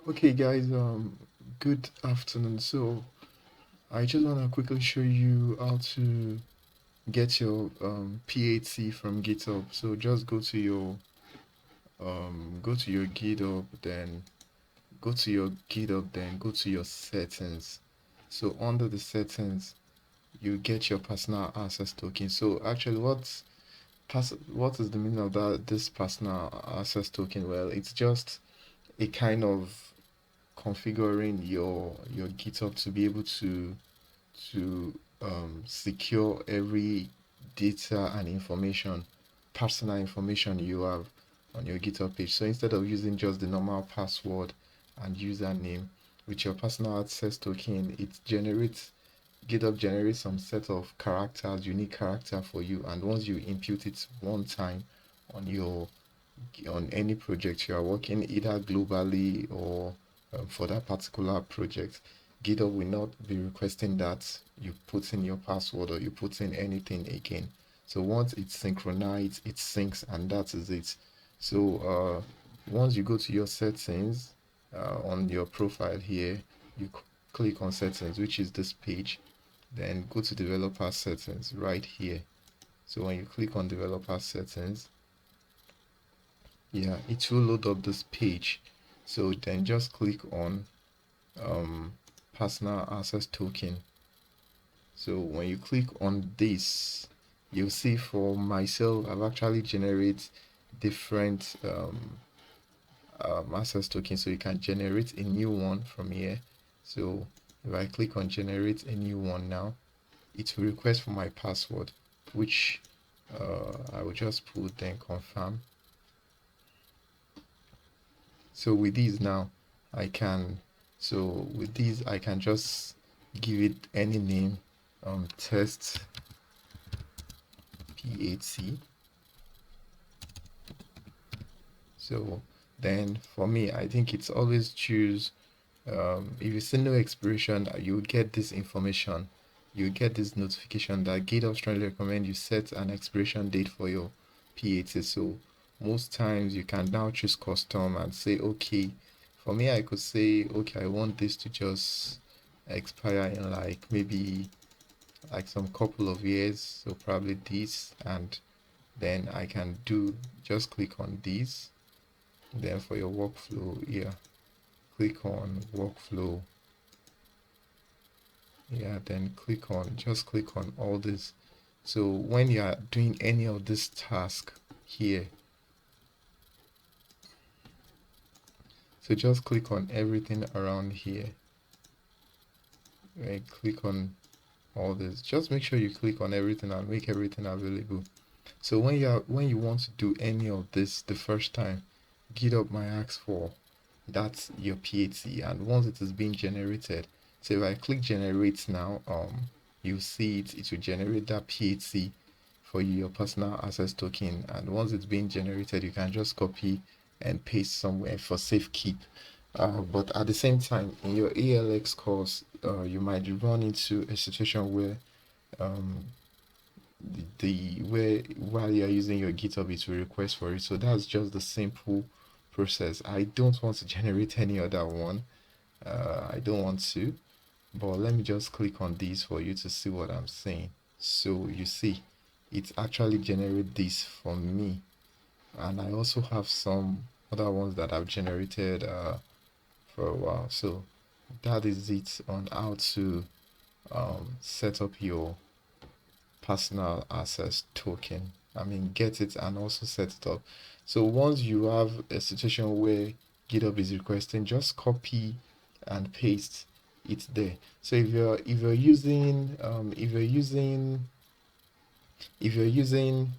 Okay, guys, good afternoon. So, I just want to quickly show you how to get your PhD from GitHub. So, just go to your GitHub, then go to your settings. So, under the settings, you get your personal access token. So, actually, what is the meaning of this personal access token? Well, it's just a kind of configuring your GitHub to be able to secure every data and information, personal information you have on your GitHub page. So instead of using just the normal password and username with your personal access token, GitHub generates some set of characters, unique character for you, and once you input it one time on your on any project you are working, either globally or for that particular project, GitHub will not be requesting that you put in your password or you put in anything again. So once it's synchronized, it syncs, and that is it. So once you go to your settings on your profile here, you click on settings, which is this page. Then go to developer settings right here. So when you click on developer settings, yeah, it will load up this page. So then just click on um, personal access token. So when you click on this, you'll see for myself, I've actually generated different access tokens. So you can generate a new one from here. So if I click on generate a new one now, it will request for my password, which I will just put then confirm. So with these now, I can so with these I can just give it any name, test PHC. So then for me, I think it's always choose if you see no expiration, you get this information, you get this notification that GitHub strongly recommend you set an expiration date for your PAT. So most times you can now choose custom and say, okay, for me, I could say, okay, I want this to just expire in like maybe like some couple of years. So probably this, and then I can do just click on this. Then for your workflow here, click on workflow. Yeah, then just click on all this. So when you are doing any of this task here, so just click on everything around here. Right, click on all this. Just make sure you click on everything and make everything available. So when you want to do any of this the first time, GitHub might ask for that's your PhD, and once it is being generated, so if I click generate now, you see it will generate that PhD for you, your personal access token, and once it's being generated, you can just copy and paste somewhere for safekeep. But at the same time, in your ALX course, you might run into a situation where um, where while you're using your GitHub, it will request for it. So that's just the simple process. I don't want to generate any other one. I don't want to, but let me just click on these for you to see what I'm saying. So you see, it actually generated this for me, and I also have some other ones that I've generated for a while. So that is it on how to set up your personal access token. I mean, get it and also set it up. So once you have a situation where GitHub is requesting, just copy and paste it there. So if you're using if you're using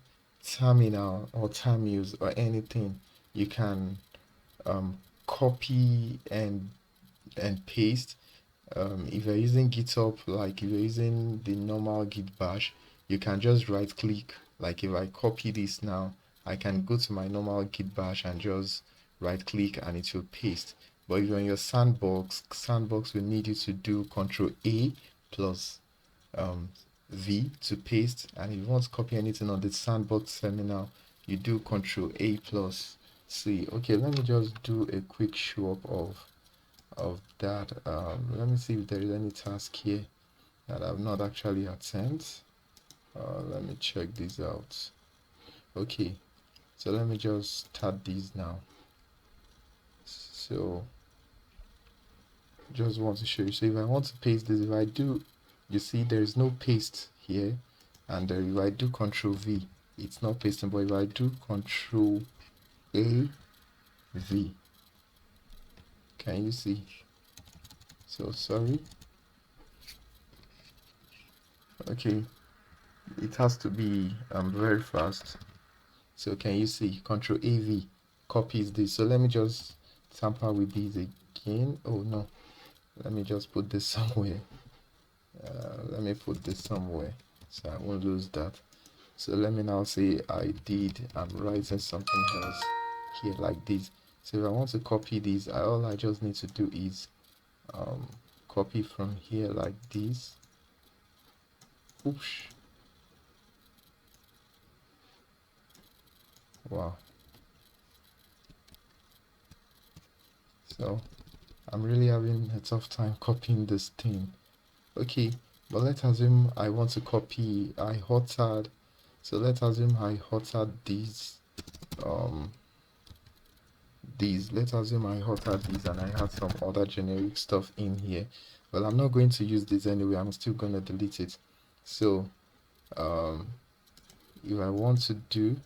terminal or termuse or anything, you can copy and paste. If you're using GitHub, like if you're using the normal Git bash, you can just right click. Like if I copy this now, I can go to my normal Git bash and just right click and it will paste. But if you're in your sandbox will need you to do Control A plus V to paste. And if you want to copy anything on the sandbox terminal, you do Control A plus C. Okay, let me just do a quick show up of of that. Let me see if there is any task here that I've not actually attended. Let me check this out. Okay, so let me just start these now. So just want to show you. So if I want to paste this, if I do, you see there is no paste here, and if I do Control V, it's not pasting. But if I do Control A V, can you see? So sorry. Okay, it has to be very fast. So can you see? Control AV copies this. So let me just tamper with these again. Oh no, let me just put this somewhere. Let me put this somewhere so I won't lose that. So let me now say I'm writing something else here like this. So if I want to copy these, all I just need to do is copy from here like this. Oops. Wow. So I'm really having a tough time copying this thing. Okay, but let's assume I want to copy, I altered, so let's assume I altered let's assume I altered these and I had some other generic stuff in here. Well, I'm not going to use this anyway, I'm still going to delete it. So if I want to do,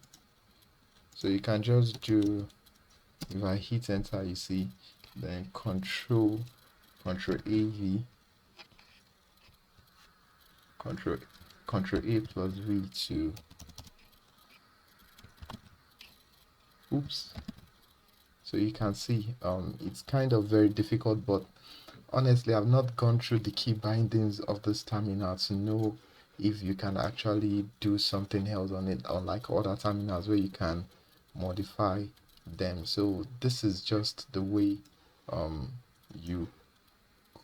so you can just do, if I hit enter, you see, then control AV, control A plus V to, oops. So you can see it's kind of very difficult, but honestly I've not gone through the key bindings of this terminal to know if you can actually do something else on it, unlike other terminals where you can modify them. So this is just the way you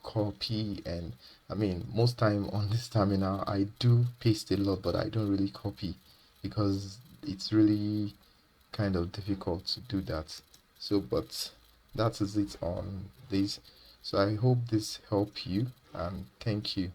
copy. And I mean, most time on this terminal I do paste a lot, but I don't really copy because it's really kind of difficult to do that. So but that is it on this. So I hope this helped you, and thank you.